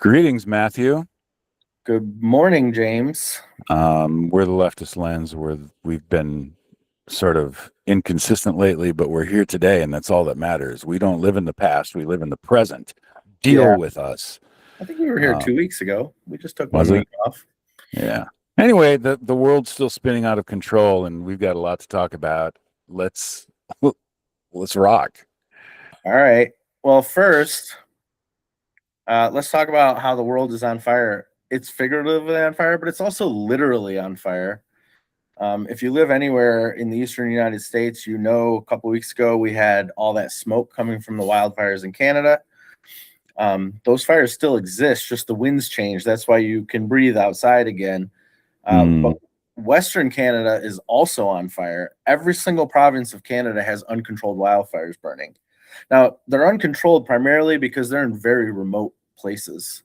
Greetings, Matthew. Good morning, James. We're the leftist lens. We've been sort of inconsistent lately, but we're here today, and that's all that matters. We don't live in the past; we live in the present. Yeah, Deal with us. I think we were here Uh, 2 weeks ago. We just took was one it? week off. Yeah. Anyway, the world's still spinning out of control, and we've got a lot to talk about. Let's let's rock. All right. Well, first, let's talk about how the world is on fire. It's figuratively on fire, but it's also literally on fire. If you live anywhere in the eastern United States, you know a couple weeks ago we had all that smoke coming from the wildfires in Canada. Those fires still exist, just the winds change. That's why you can breathe outside again. But Western Canada is also on fire. Every single province of Canada has uncontrolled wildfires burning. Now, they're uncontrolled primarily because they're in very remote places.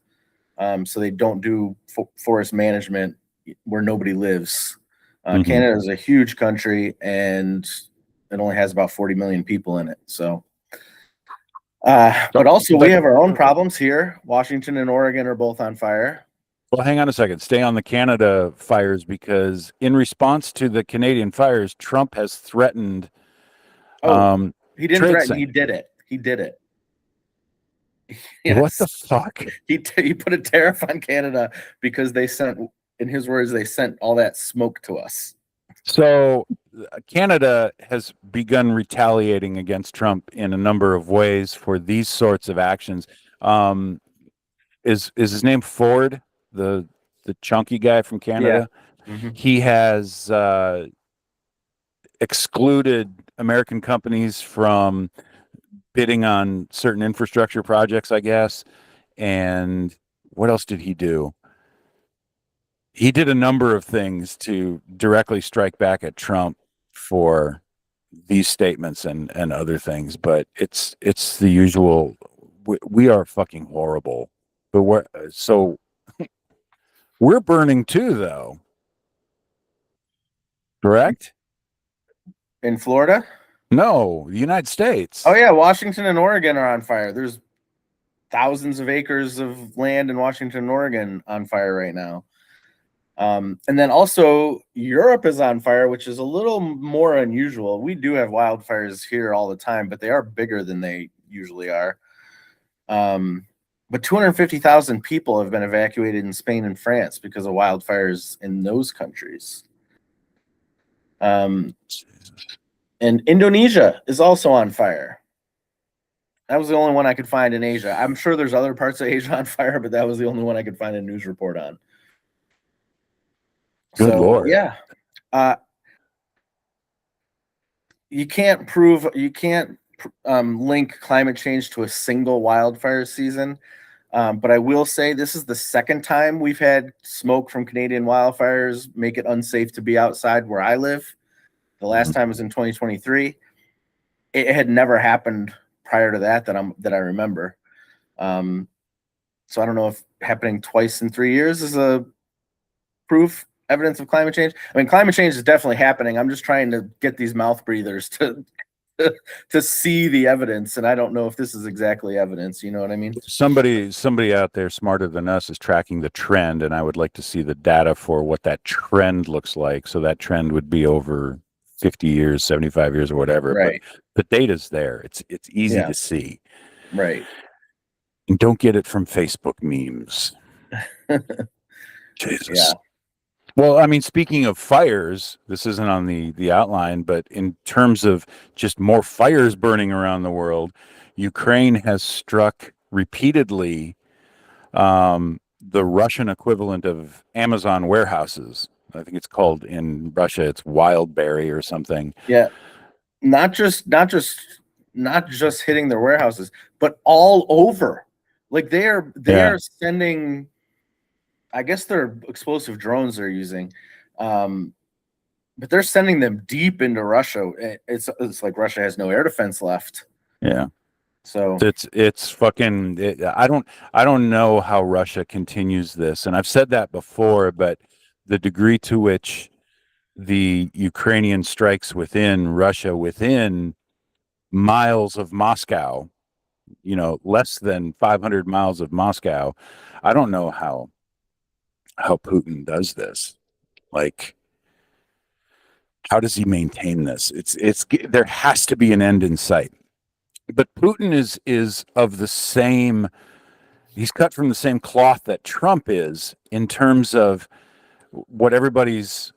So they don't do forest management where nobody lives. Canada is a huge country and it only has about 40 million people in it. So, but also we have our own problems here. Washington and Oregon are both on fire. Well, hang on a second. Stay on the Canada fires because in response to the Canadian fires, Trump has threatened He didn't threaten. He did it. He did it. Yes. What the fuck? He put a tariff on Canada because they sent, in his words, they sent all that smoke to us. So Canada has begun retaliating against Trump in a number of ways for these sorts of actions. Is his name Ford, the chunky guy from Canada? Yeah. Mm-hmm. He has excluded American companies from bidding on certain infrastructure projects, I guess. And what else did he do? He did a number of things to directly strike back at Trump for these statements and other things, but it's the usual. We are fucking horrible, but we're burning too, though. Correct? In Florida? No, the United States. Oh yeah, Washington and Oregon are on fire. There's thousands of acres of land in Washington and Oregon on fire right now. And then also Europe is on fire, which is a little more unusual. We do have wildfires here all the time, but they are bigger than they usually are. But 250,000 people have been evacuated in Spain and France because of wildfires in those countries. And Indonesia is also on fire. That was the only one I could find in Asia. I'm sure there's other parts of Asia on fire, but that was the only one I could find a news report on. Good Lord. Yeah. You can't link climate change to a single wildfire season. But I will say this is the second time we've had smoke from Canadian wildfires make it unsafe to be outside where I live. The last time was in 2023. It had never happened prior to that I remember. So I don't know if happening twice in 3 years is a evidence of climate change. I mean, climate change is definitely happening. I'm just trying to get these mouth breathers to see the evidence, and I don't know if this is exactly evidence. You know what I mean? Somebody out there smarter than us is tracking the trend, and I would like to see the data for what that trend looks like. So that trend would be over 50 years, 75 years, or whatever. Right. But the data's there. It's easy to see. Right. And don't get it from Facebook memes. Jesus. Yeah. Well, I mean, speaking of fires, this isn't on the outline, but in terms of just more fires burning around the world, Ukraine has struck repeatedly the Russian equivalent of Amazon warehouses. I think it's called in Russia, it's Wildberry or something. Yeah. Not just hitting their warehouses, but all over. Like they are sending, I guess they're explosive drones they're using, but they're sending them deep into Russia. It's like Russia has no air defense left. Yeah. So it's fucking. I don't know how Russia continues this, and I've said that before, but the degree to which the Ukrainian strikes within Russia, within miles of Moscow, less than 500 miles of Moscow. I don't know how Putin does this. Like, how does he maintain this? It's there has to be an end in sight. But Putin is of the same. He's cut from the same cloth that Trump is in terms of what everybody's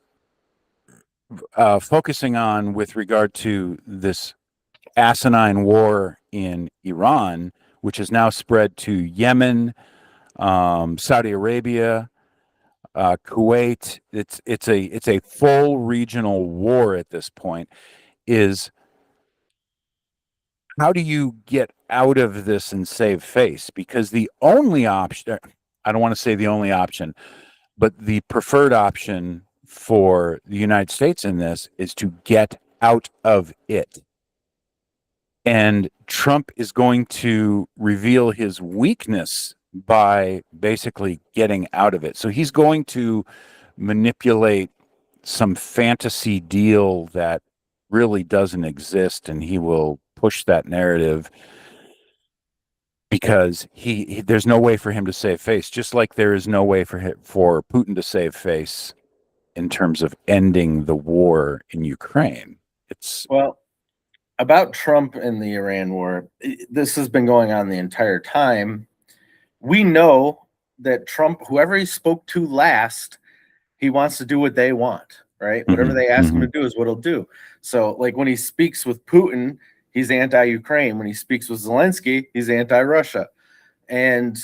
focusing on with regard to this asinine war in Iran, which has now spread to Yemen, Saudi Arabia, Kuwait. It's a full regional war at this point. Is how do you get out of this and save face? Because the only option, I don't want to say the only option, but the preferred option for the United States in this is to get out of it. And Trump is going to reveal his weakness by basically getting out of it. So he's going to manipulate some fantasy deal that really doesn't exist, and he will push that narrative because there's no way for him to save face, just like there is no way for Putin to save face in terms of ending the war in Ukraine. It's Well, about Trump and the Iran war, this has been going on the entire time. We know that Trump, whoever he spoke to last, he wants to do what they want, right? Whatever they ask him to do is what he'll do. So, like when he speaks with Putin, he's anti-Ukraine. When he speaks with Zelensky, he's anti-Russia. And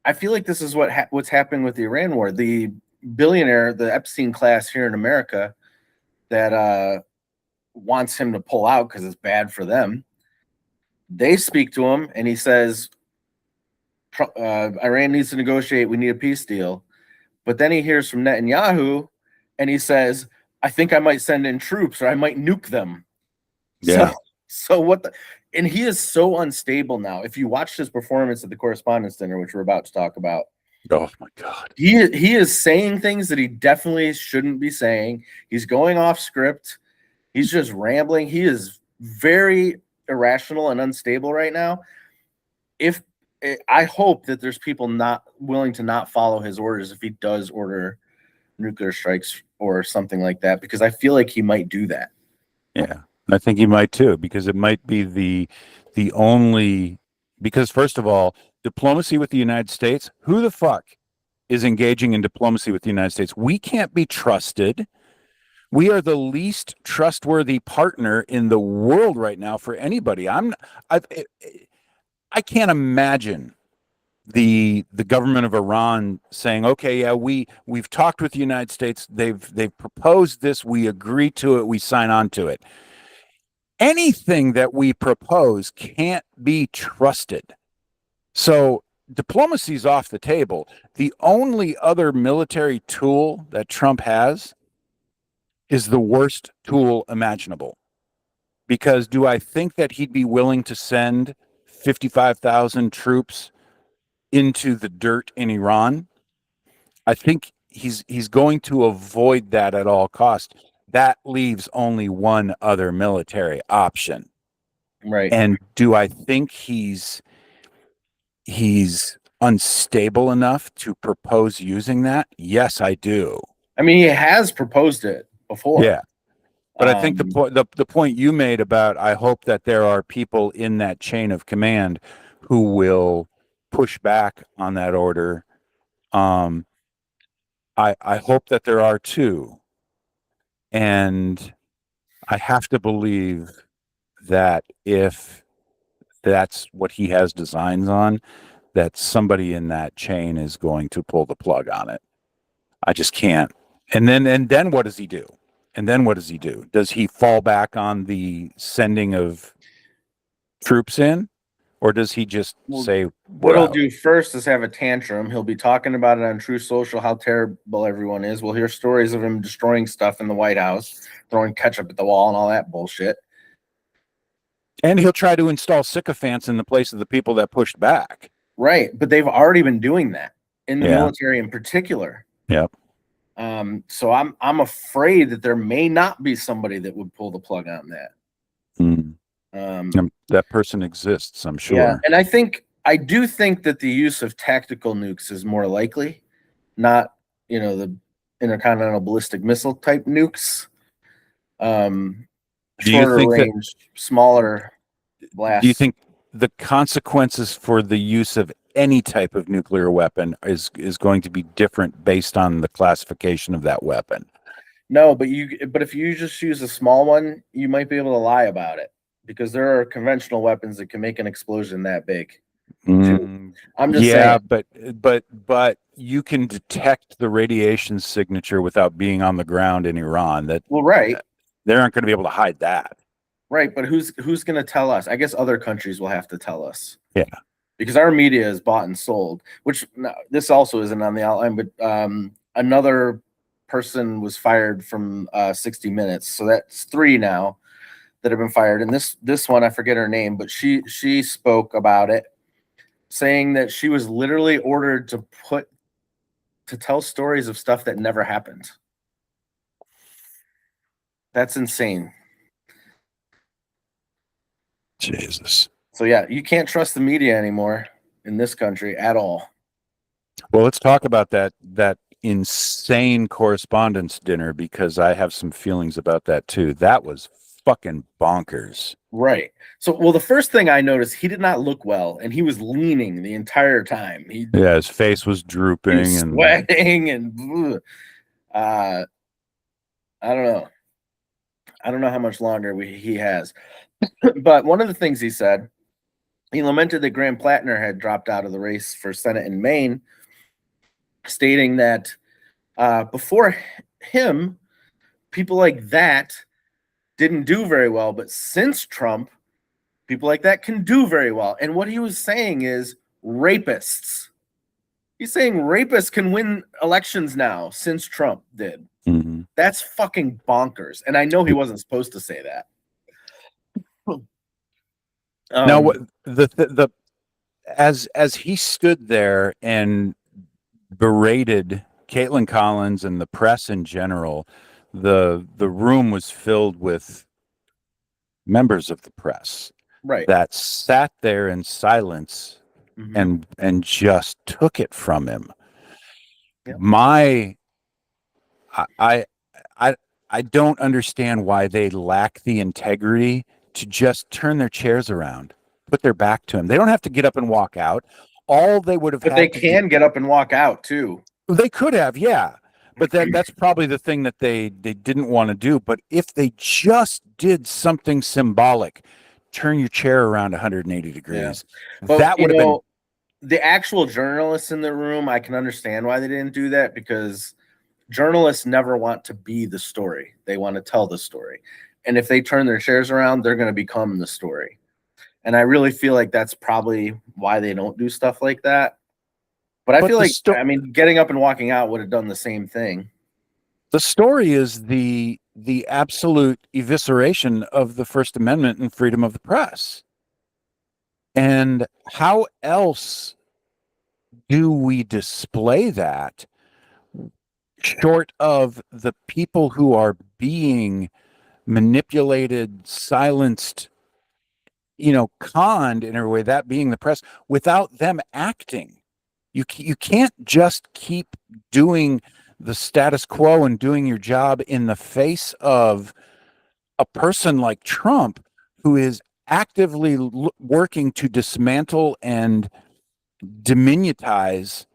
I feel like this is what's happening with the Iran war. The billionaire, the Epstein class here in America, that wants him to pull out because it's bad for them. They speak to him, and he says, Iran needs to negotiate. We need a peace deal. But then he hears from Netanyahu, and he says, I think I might send in troops or I might nuke them. yeah. So what the, and he is so unstable now. If you watched his performance at the Correspondents' Dinner, which we're about to talk about, Oh my God. he is saying things that he definitely shouldn't be saying. He's going off script. He's just rambling. He is very irrational and unstable right now. I hope that there's people not willing to not follow his orders if he does order nuclear strikes or something like that, because I feel like he might do that. Yeah, I think he might too, because it might be the only, because first of all, diplomacy with the United States, who the fuck is engaging in diplomacy with the United States? We can't be trusted. We are the least trustworthy partner in the world right now for anybody. I can't imagine the government of Iran saying, "Okay, yeah, we've talked with the United States. They've proposed this. We agree to it. We sign on to it." Anything that we propose can't be trusted. So diplomacy is off the table. The only other military tool that Trump has is the worst tool imaginable. Because do I think that he'd be willing to send 55,000 troops into the dirt in Iran? I think he's going to avoid that at all costs. That leaves only one other military option. Right. And do I think he's unstable enough to propose using that? Yes, I do. I mean, he has proposed it before. Yeah. But I think the point you made about, I hope that there are people in that chain of command who will push back on that order. I hope that there are too. And I have to believe that if that's what he has designs on, that somebody in that chain is going to pull the plug on it. I just can't. And then what does he do? And then what does he do? Does he fall back on the sending of troops in? Or does he just say, what he'll well, do first is have a tantrum. He'll be talking about it on True Social, how terrible everyone is. We'll hear stories of him destroying stuff in the White House, throwing ketchup at the wall and all that bullshit. and he'll try to install sycophants in the place of the people that pushed back. Right. But they've already been doing that in the Yeah. military in particular. Yep. So I'm afraid that there may not be somebody that would pull the plug on that. Mm. That person exists, I'm Yeah, sure. and I do think that the use of tactical nukes is more likely, not the intercontinental ballistic missile type nukes. Um, Do you Shorter think that range, smaller do you blasts. think the consequences for the use of any type of nuclear weapon is going to be different based on the classification of that weapon? No, but if you just use a small one, you might be able to lie about it because there are conventional weapons that can make an explosion that big too. I'm just saying. Yeah, but you can detect the radiation signature without being on the ground in Iran. That Well, right, they aren't going to be able to hide that. right, but who's going to tell us? I guess other countries will have to tell us Yeah. because our media is bought and sold. Which no, this also isn't on the outline, but another person was fired from 60 Minutes, so that's three now that have been fired. And this one, I forget her name, but she spoke about it, saying that she was literally ordered to tell stories of stuff that never happened. That's insane. Jesus. So yeah, you can't trust the media anymore in this country at all. Well, let's talk about that insane correspondence dinner because I have some feelings about that too. That was fucking bonkers. Right. So, well, the first thing I noticed, he did not look well, and he was leaning the entire time. Yeah, his face was He was drooping and sweating, and I don't know. I don't know how much longer he has. But one of the things he said, he lamented that Graham Plattner had dropped out of the race for Senate in Maine, stating that before him, people like that didn't do very well, but since Trump, people like that can do very well. And what he was saying is rapists. He's saying rapists can win elections now since Trump did. Mhm. That's fucking bonkers. And I know he wasn't supposed to say that. Now, what the as he stood there and berated Caitlin Collins and the press in general, the room was filled with members of the press right. that sat there in silence Mm-hmm. and just took it from him. Yep. My I I I don't understand why they lack the integrity to just turn their chairs around, put their back to him. They don't have to get up and walk out. All they would have But they had to do, can get up and walk out too. they could have, yeah. But that's probably the thing that they didn't want to do. But if they just did something symbolic, turn your chair around 180 Yeah. degrees, But that would have been. the actual journalists in the room, I can understand why they didn't do that because journalists never want to be the story. They want to tell the story. And if they turn their chairs around, they're going to become the story. And I really feel like that's probably why they don't do stuff like that. But I But feel like, I mean, getting up and walking out would have done the same thing. the story is the absolute evisceration of the First Amendment and freedom of the press. And how else do we display that short of the people who are being manipulated, silenced, conned in a way, that being the press, without them acting? You can't just keep doing the status quo and doing your job in the face of a person like Trump who is actively working to dismantle and diminutize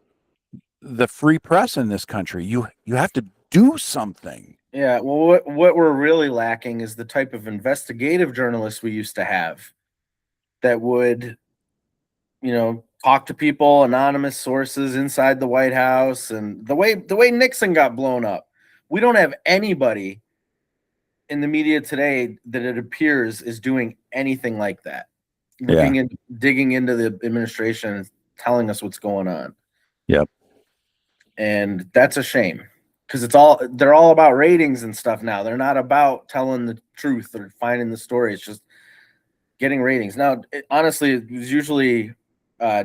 the free press in this country. You have to do something. Yeah, well, what we're really lacking is the type of investigative journalists we used to have that would, talk to people, anonymous sources inside the White House, and the way Nixon got blown up. We don't have anybody in the media today that it appears is doing anything like that. Yeah. Digging into the administration and telling us what's going on. Yep. And that's a shame because they're all about ratings and stuff now. They're not about telling the truth or finding the story. It's just getting ratings. Now, honestly, it was usually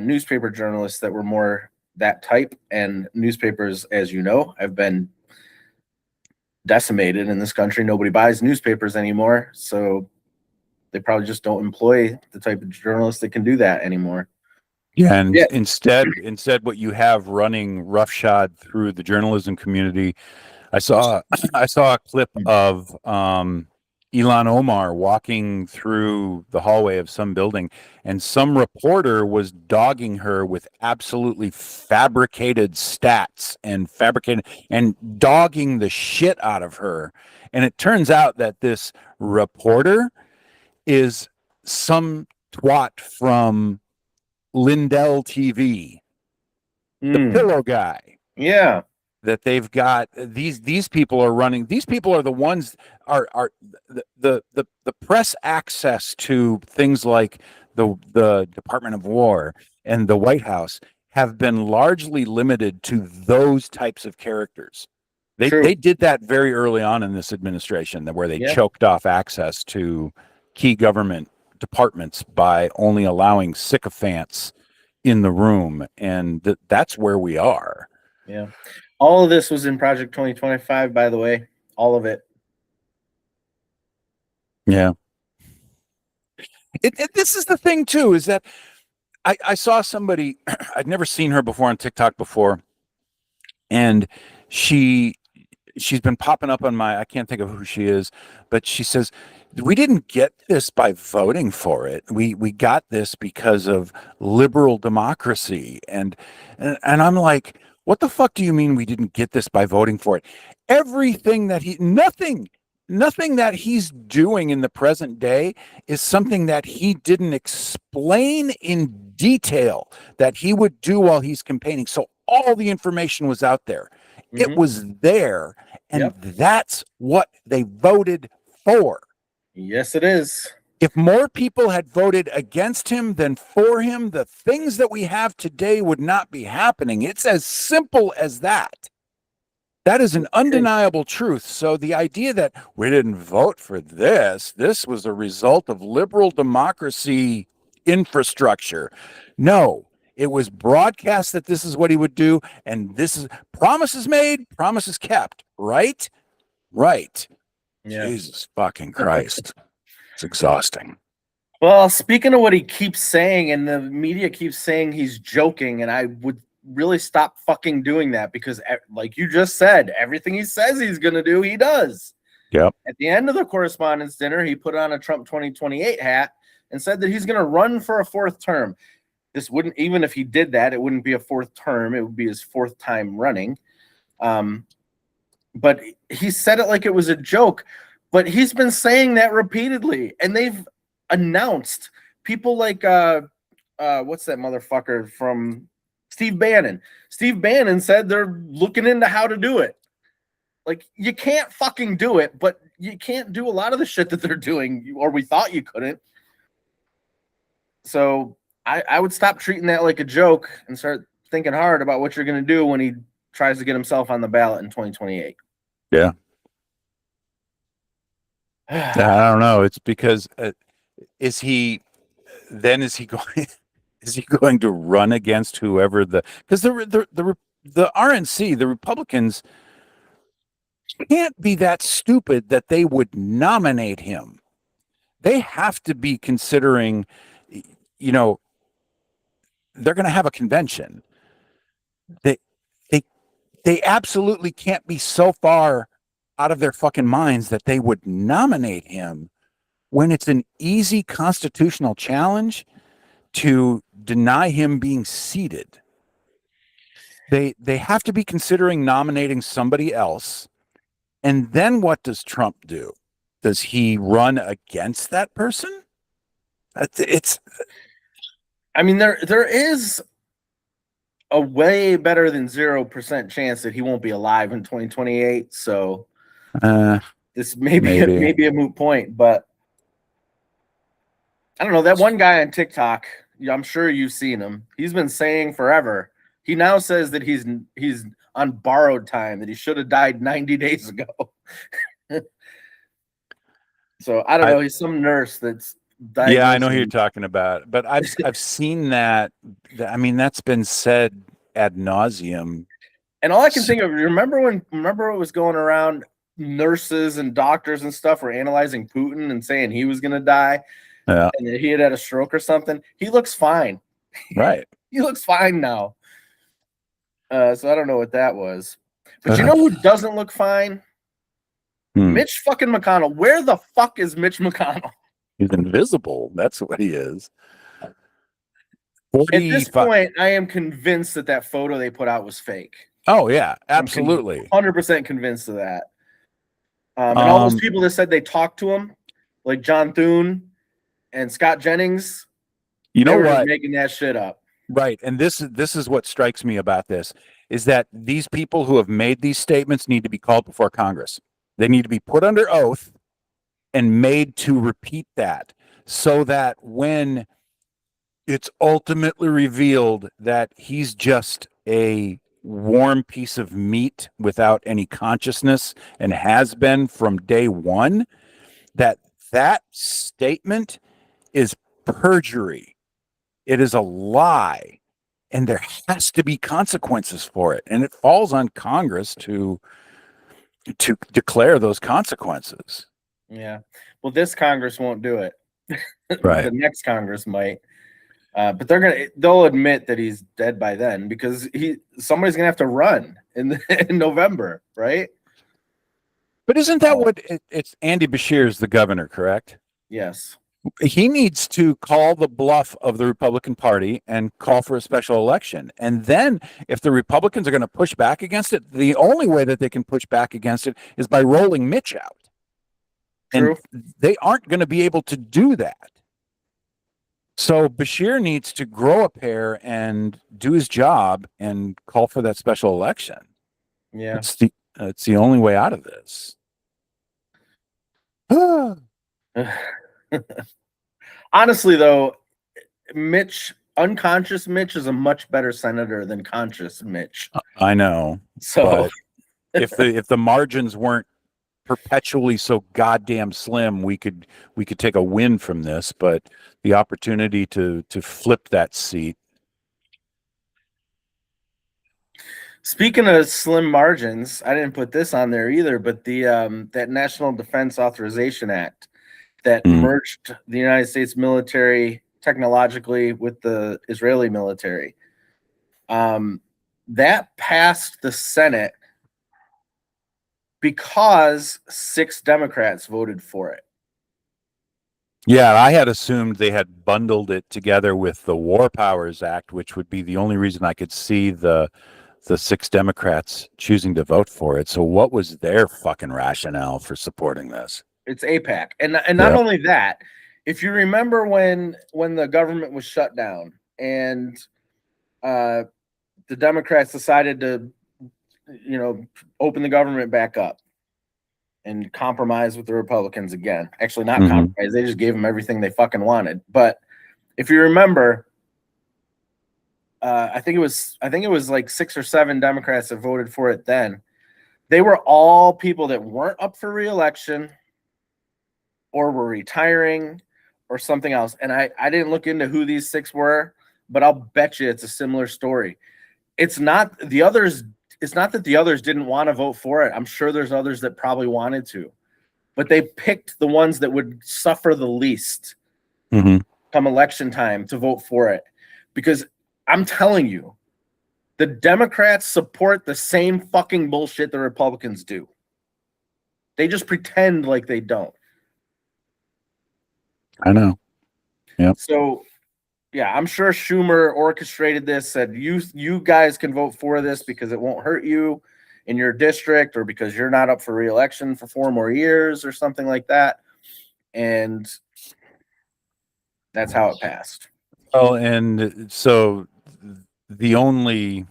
newspaper journalists that were more that type, and newspapers, as you know, have been decimated in this country. Nobody buys newspapers anymore, so they probably just don't employ the type of journalists that can do that anymore. Yeah, and Yeah. instead, what you have running roughshod through the journalism community, I saw I saw a clip of Elon Omar walking through the hallway of some building, and some reporter was dogging her with absolutely fabricated stats and dogging the shit out of her. And it turns out that this reporter is some twat from Lindell TV, the pillow guy. Yeah. That they've got these people are running. These people are the ones are the press access to things like the Department of War and the White House have been largely limited to those types of characters. They did that very early on in this administration, where they choked off access to key government departments by only allowing sycophants in the room, and that's where we are. Yeah. All of this was in Project 2025, by the way. All of it. Yeah. This is the thing, too, is that I saw somebody, I'd never seen her before on TikTok before, and she's been popping up on I can't think of who she is, but she says, we didn't get this by voting for it. We got this because of liberal democracy. And I'm like, what the fuck do you mean we didn't get this by voting for it? Everything that nothing that he's doing in the present day is something that he didn't explain in detail that he would do while he's campaigning. So all the information was out there. It was there, and that's what they voted for. Yes, it is. If more people had voted against him than for him, the things that we have today would not be happening. It's as simple as that. That is an undeniable truth. So the idea that we didn't vote for this was a result of liberal democracy infrastructure. No, it was broadcast that this is what he would do, and this is promises made, promises kept, right? Right. Yeah. Jesus fucking Christ. It's exhausting. Well, speaking of what he keeps saying, and the media keeps saying he's joking, and I would really stop fucking doing that, because like you just said, everything he says he's going to do, he does. Yep. At the end of the correspondence dinner, he put on a Trump 2028 hat and said that he's going to run for a fourth term. This wouldn't, even if he did that, it wouldn't be a fourth term. It would be his fourth time running. But he said it like it was a joke, but he's been saying that repeatedly, and they've announced people like, what's that motherfucker from Steve Bannon? Steve Bannon said they're looking into how to do it. Like, you can't fucking do it, but you can't do a lot of the shit that they're doing, or we thought you couldn't. So I would stop treating that like a joke and start thinking hard about what you're going to do when he tries to get himself on the ballot in 2028. Yeah. I don't know. It's because is he going to run against whoever because the RNC, the Republicans, can't be that stupid that they would nominate him. They have to be considering, they're going to have a convention. They absolutely can't be so far out of their fucking minds that they would nominate him when it's an easy constitutional challenge to deny him being seated. They have to be considering nominating somebody else. And then what does Trump do? Does he run against that person? I mean, there is a way better than 0% chance that he won't be alive in 2028. So this may be a moot point, but I don't know. That one guy on TikTok, I'm sure you've seen him. He's been saying forever. He now says that he's on borrowed time, that he should have died 90 days ago. So I don't know. He's some nurse that's diagnosing. Yeah, I know who you're talking about, but I've seen that. I mean, that's been said ad nauseum. And all I can think of, remember what was going around? Nurses and doctors and stuff were analyzing Putin and saying he was going to die. Yeah. and he had a stroke or something. He looks fine. Right. He looks fine now. So I don't know what that was. But you Ugh. know who doesn't look fine? Hmm. Mitch fucking McConnell. Where the fuck is Mitch McConnell? He's invisible. That's what he is. At this 45. point, I am convinced that photo they put out was fake. Oh, yeah, I'm absolutely. 100% convinced of that. And all those Um, people that said they talked to him, like John Thune and Scott Jennings, you they know were just what? making that shit up. Right. And this is what strikes me about this is that these people who have made these statements need to be called before Congress. They need to be put under oath and made to repeat that so that when it's ultimately revealed that he's just a warm piece of meat without any consciousness and has been from day one, that that statement is perjury. It is a lie, and there has to be consequences for it, and it falls on Congress to declare those consequences. Yeah. Well, this Congress won't do it. Right. The next Congress might. But they'll admit that he's dead by then because somebody's gonna have to run in November, right? But isn't that what it's Andy Bashir's the governor, correct? Yes. He needs to call the bluff of the Republican Party and call for a special election. And then if the Republicans are going to push back against it, the only way that they can push back against it is by rolling Mitch out. True. And they aren't going to be able to do that. So Bashir needs to grow a pair and do his job and call for that special election. Yeah. It's the only way out of this. Honestly, though, unconscious Mitch is a much better senator than conscious Mitch. I know. So if the margins weren't perpetually so goddamn slim, we could take a win from this, but the opportunity to flip that seat. speaking of slim margins, I didn't put this on there either, but the that National Defense Authorization Act that merged the United States military technologically with the Israeli military. That passed the Senate because 6 Democrats voted for it. Yeah, I had assumed they had bundled it together with the War Powers Act, which would be the only reason I could see the 6 Democrats choosing to vote for it. So what was their fucking rationale for supporting this? It's APAC. And not only that, if you remember when the government was shut down and the Democrats decided to, open the government back up and compromise with the Republicans again. Actually, not compromise. They just gave them everything they fucking wanted. But if you remember, I think it was like 6 or 7 Democrats that voted for it then. They were all people that weren't up for re-election or were retiring or something else. And I didn't look into who these 6 were, but I'll bet you it's a similar story. It's not that the others didn't want to vote for it. I'm sure there's others that probably wanted to, but they picked the ones that would suffer the least come election time to vote for it. Because I'm telling you, the Democrats support the same fucking bullshit the Republicans do. They just pretend like they don't. I know. Yep. So, yeah, I'm sure Schumer orchestrated this, said you guys can vote for this because it won't hurt you in your district or because you're not up for re-election for 4 more years or something like that. And that's how it passed. Oh, and so the only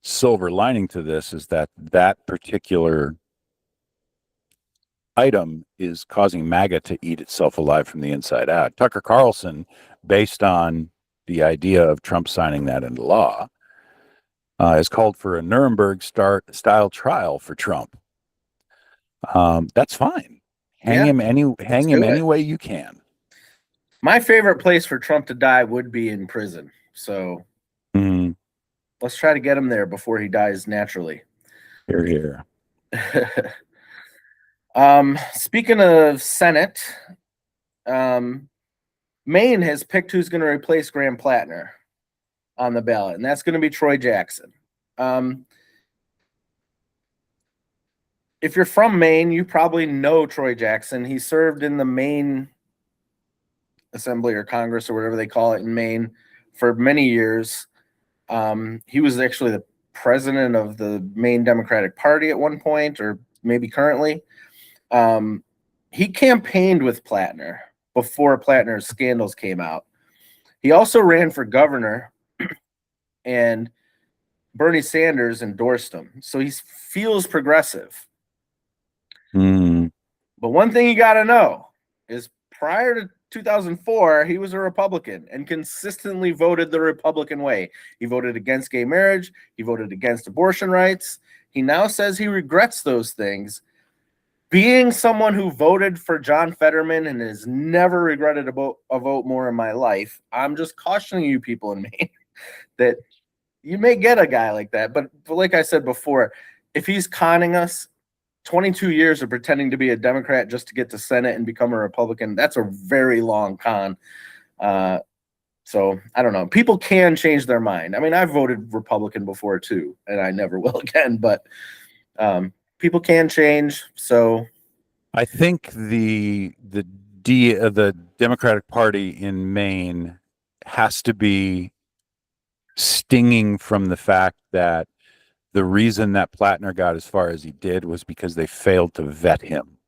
silver lining to this is that particular item is causing MAGA to eat itself alive from the inside out. Tucker Carlson, based on the idea of Trump signing that into law, has called for a Nuremberg style trial for Trump. That's fine. Hang him any way you can. My favorite place for Trump to die would be in prison. So let's try to get him there before he dies naturally. Hear, hear. Speaking of Senate, Maine has picked who's going to replace Graham Plattner on the ballot, and that's going to be Troy Jackson. If you're from Maine, you probably know Troy Jackson. He served in the Maine Assembly or Congress or whatever they call it in Maine for many years. He was actually the president of the Maine Democratic Party at one point, or maybe currently. He campaigned with Plattner before Plattner's scandals came out. He also ran for governor, and Bernie Sanders endorsed him. So he feels progressive. But one thing you got to know is prior to 2004, he was a Republican and consistently voted the Republican way. He voted against gay marriage. He voted against abortion rights. He now says he regrets those things. Being someone who voted for John Fetterman and has never regretted a vote more in my life, I'm just cautioning you people in Maine that you may get a guy like that. But like I said before, if he's conning us, 22 years of pretending to be a Democrat just to get to Senate and become a Republican, that's a very long con. So I don't know. People can change their mind. I mean, I've voted Republican before too, and I never will again, but people can change. So I think the Democratic Party in Maine has to be stinging from the fact that the reason that Plattner got as far as he did was because they failed to vet him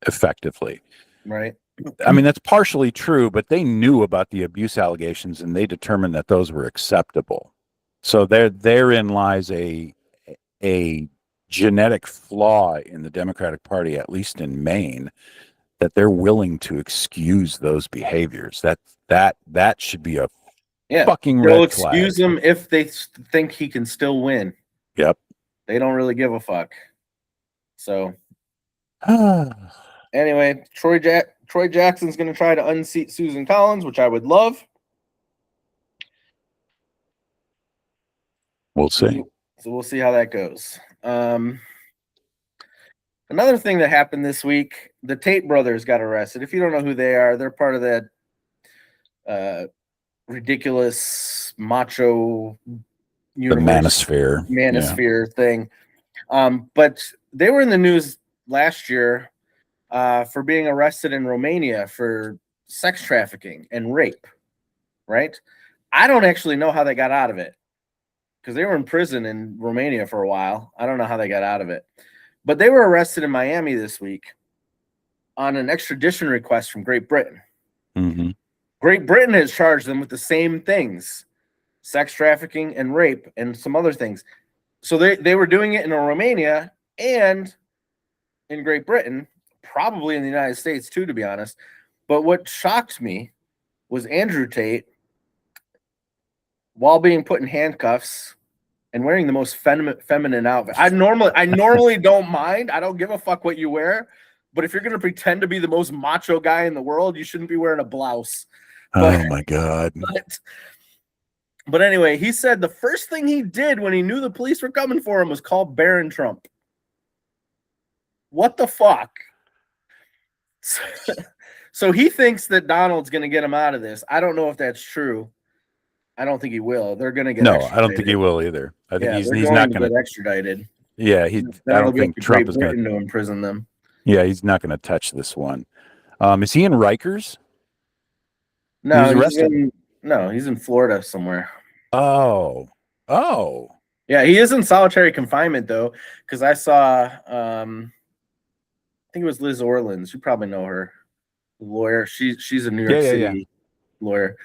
effectively. Right. I mean, that's partially true, but they knew about the abuse allegations and they determined that those were acceptable. So therein lies a genetic flaw in the Democratic Party, at least in Maine, that they're willing to excuse those behaviors. That should be a fucking red They'll flag. excuse him if they think he can still win. Yep. They don't really give a fuck. So anyway, Troy Jackson's going to try to unseat Susan Collins, which I would love. We'll see. So we'll see how that goes. Another thing that happened this week, the Tate brothers got arrested. If you don't know who they are, they're part of that ridiculous macho universe, the manosphere thing. But they were in the news last year for being arrested in Romania for sex trafficking and rape, right? I don't actually know how they got out of it because they were in prison in Romania for a while. I don't know how they got out of it. But they were arrested in Miami this week on an extradition request from Great Britain. Mm-hmm. Great Britain has charged them with the same things, sex trafficking and rape and some other things. So they were doing it in Romania and in Great Britain, probably in the United States too, to be honest. But what shocked me was Andrew Tate, while being put in handcuffs and wearing the most feminine outfit. I normally don't mind. I don't give a fuck what you wear. But if you're going to pretend to be the most macho guy in the world, you shouldn't be wearing a blouse. Oh, my God. But anyway, he said the first thing he did when he knew the police were coming for him was call Barron Trump. What the fuck? So he thinks that Donald's going to get him out of this. I don't know if that's true. I don't think he will. They're going to get extradited. I don't think he will either. I think he's not going to get extradited. Yeah, I don't think Trump is going to imprison them. Yeah, he's not going to touch this one. Is he in Rikers? No, he's in Florida somewhere. Oh. Yeah, he is in solitary confinement though, because I saw I think it was Liz Orleans. You probably know her, lawyer. She's a New York City lawyer.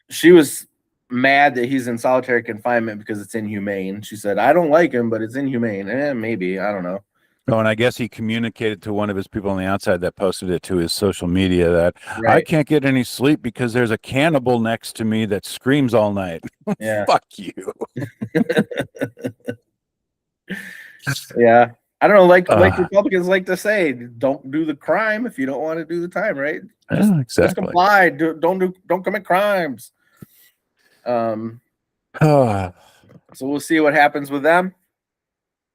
She was mad that he's in solitary confinement because it's inhumane. She said, "I don't like him, but it's inhumane." Maybe, I don't know. Oh, and I guess he communicated to one of his people on the outside that posted it to his social media that I can't get any sleep because there's a cannibal next to me that screams all night. Yeah. Fuck you. Yeah. I don't know, like Republicans like to say, don't do the crime if you don't want to do the time, right? Just comply. Don't commit crimes. So we'll see what happens with them.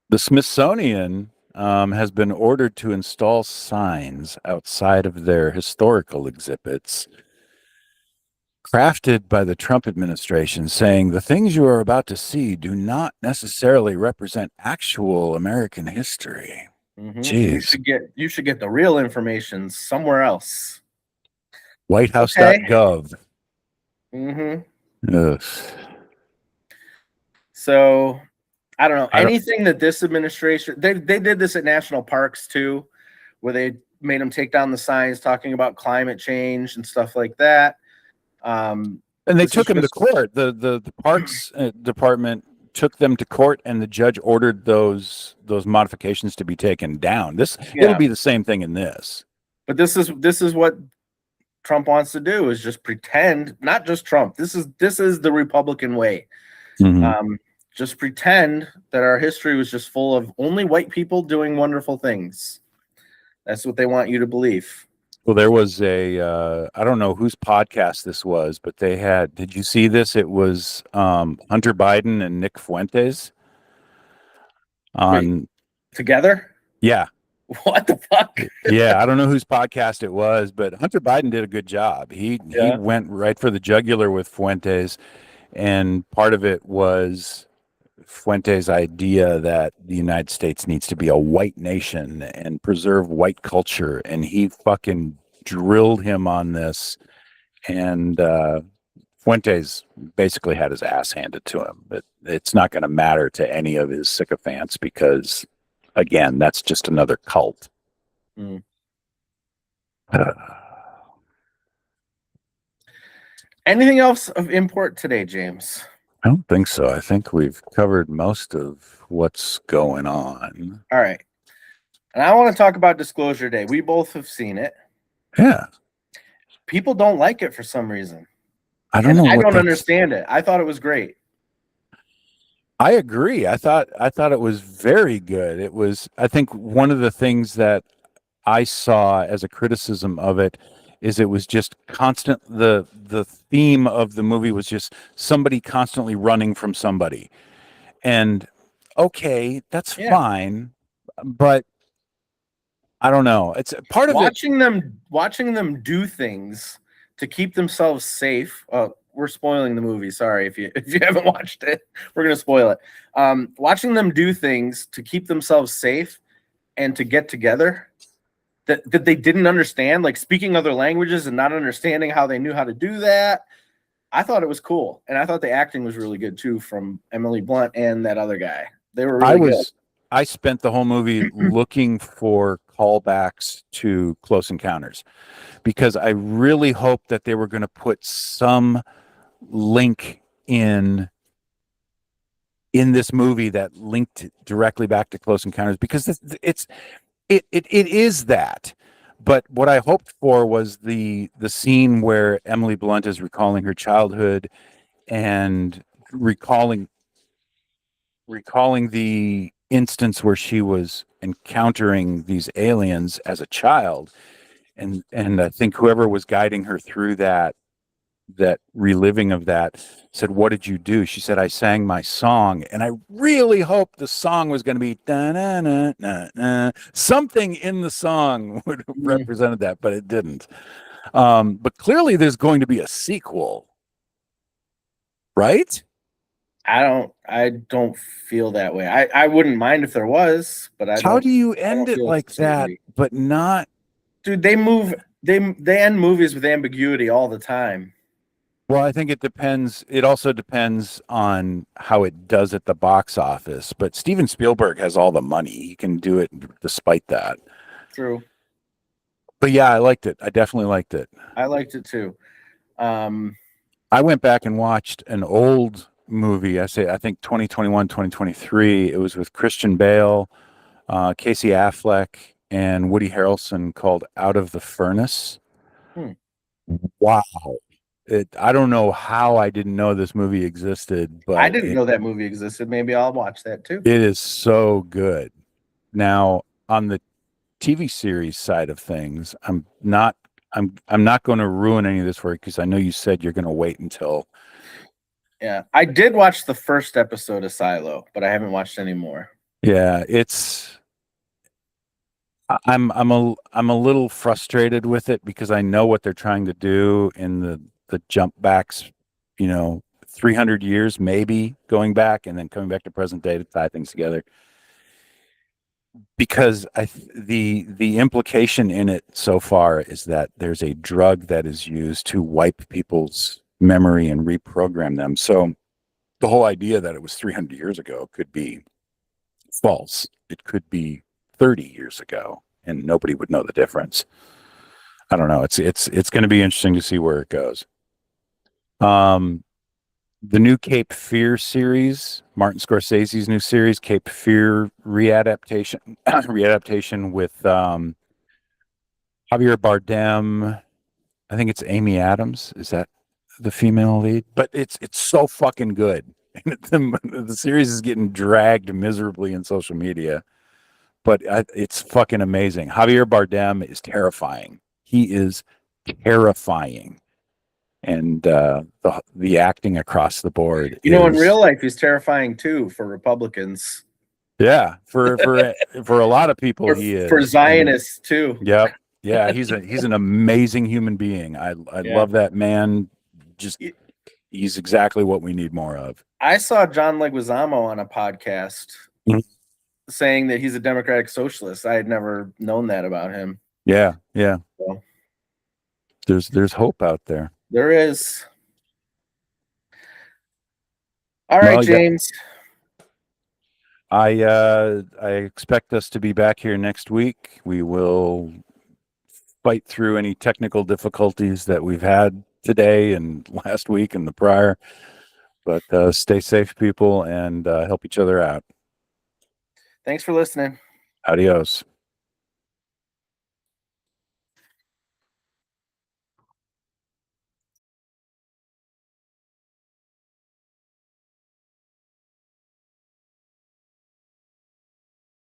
The Smithsonian has been ordered to install signs outside of their historical exhibits crafted by the Trump administration saying the things you are about to see do not necessarily represent actual American history. Jeez. You should get the real information somewhere else. Okay. Whitehouse.gov. Ugh. So I don't know I don't, anything that this administration they did this at national parks too, where they made them take down the signs talking about climate change and stuff like that. and they This took is him to just court. The Parks Department took them to court, and the judge ordered those modifications to be taken down. It'll be the same thing in this. But this is what Trump wants to do, is just pretend. Not just Trump. This is the Republican way. Just pretend that our history was just full of only white people doing wonderful things. That's what they want you to believe. Well, there was I don't know whose podcast this was, but did you see this? It was Hunter Biden and Nick Fuentes on together. Yeah. What the fuck? Yeah, I don't know whose podcast it was, but Hunter Biden did a good job. He went right for the jugular with Fuentes, and part of it was Fuentes' idea that the United States needs to be a white nation and preserve white culture, and he fucking drilled him on this, and Fuentes basically had his ass handed to him. But it's not going to matter to any of his sycophants because, again, that's just another cult. Anything else of import today, James? I don't think so. I think we've covered most of what's going on. All right. And I want to talk about Disclosure Day. We both have seen it. Yeah. People don't like it for some reason. I don't know. I don't understand it. I thought it was great. I agree. I thought it was very good. It was, I think, one of the things that I saw as a criticism of it is it was just constant. The theme of the movie was just somebody constantly running from somebody. And okay, that's fine, but I don't know. It's part of watching them do things to keep themselves safe. We're spoiling the movie. Sorry if you haven't watched it. We're gonna spoil it. Watching them do things to keep themselves safe and to get together that they didn't understand, like speaking other languages and not understanding how they knew how to do that. I thought it was cool, and I thought the acting was really good too from Emily Blunt and that other guy. They were really good. I spent the whole movie looking for callbacks to Close Encounters because I really hoped that they were going to put some link in this movie that linked directly back to Close Encounters, because it is that. But what I hoped for was the scene where Emily Blunt is recalling her childhood and recalling the instance where she was encountering these aliens as a child, and I think whoever was guiding her through that reliving of that said, "What did you do?" She said, "I sang my song." And I really hoped the song was going to be something in the song would have represented that, but it didn't. But clearly there's going to be a sequel, right? I don't feel that way. I wouldn't mind if there was, but how do you end it like that but not? Dude, they end movies with ambiguity all the time. Well, I think it depends. It also depends on how it does at the box office. But Steven Spielberg has all the money. He can do it despite that. True. But yeah, I liked it. I definitely liked it. I liked it too. I went back and watched an old movie. I think 2021, 2023. It was with Christian Bale, Casey Affleck, and Woody Harrelson, called Out of the Furnace. Wow. I don't know how I didn't know this movie existed, but I didn't know that movie existed. Maybe I'll watch that too. It is so good. Now, on the TV series side of things, I'm not going to ruin any of this for you because I know you said you're going to wait until. Yeah, I did watch the first episode of Silo, but I haven't watched any more. Yeah, it's I'm a little frustrated with it because I know what they're trying to do in the jump backs, 300 years maybe going back and then coming back to present day to tie things together. Because the implication in it so far is that there's a drug that is used to wipe people's memory and reprogram them. So the whole idea that it was 300 years ago could be false. It could be 30 years ago, and nobody would know the difference. I don't know. It's going to be interesting to see where it goes. Um, the new Cape Fear series, Martin Scorsese's new series, Cape Fear readaptation with Javier Bardem. I think it's Amy Adams. Is that the female lead? But it's so fucking good. The series is getting dragged miserably in social media, but it's fucking amazing. Javier Bardem is terrifying. He is terrifying, and the acting across the board In is, real life, he's terrifying too for Republicans. yeah, for a lot of people he is, for Zionists too. Yep. Yeah, he's an amazing human being. I love that man. Just he's exactly what we need more of. I saw John Leguizamo on a podcast saying that he's a democratic socialist. I had never known that about him. Yeah. So, there's hope out there. There is. All right, well, James. I expect us to be back here next week. We will fight through any technical difficulties that we've had today and last week and the prior. But stay safe, people, and help each other out. Thanks for listening. Adios.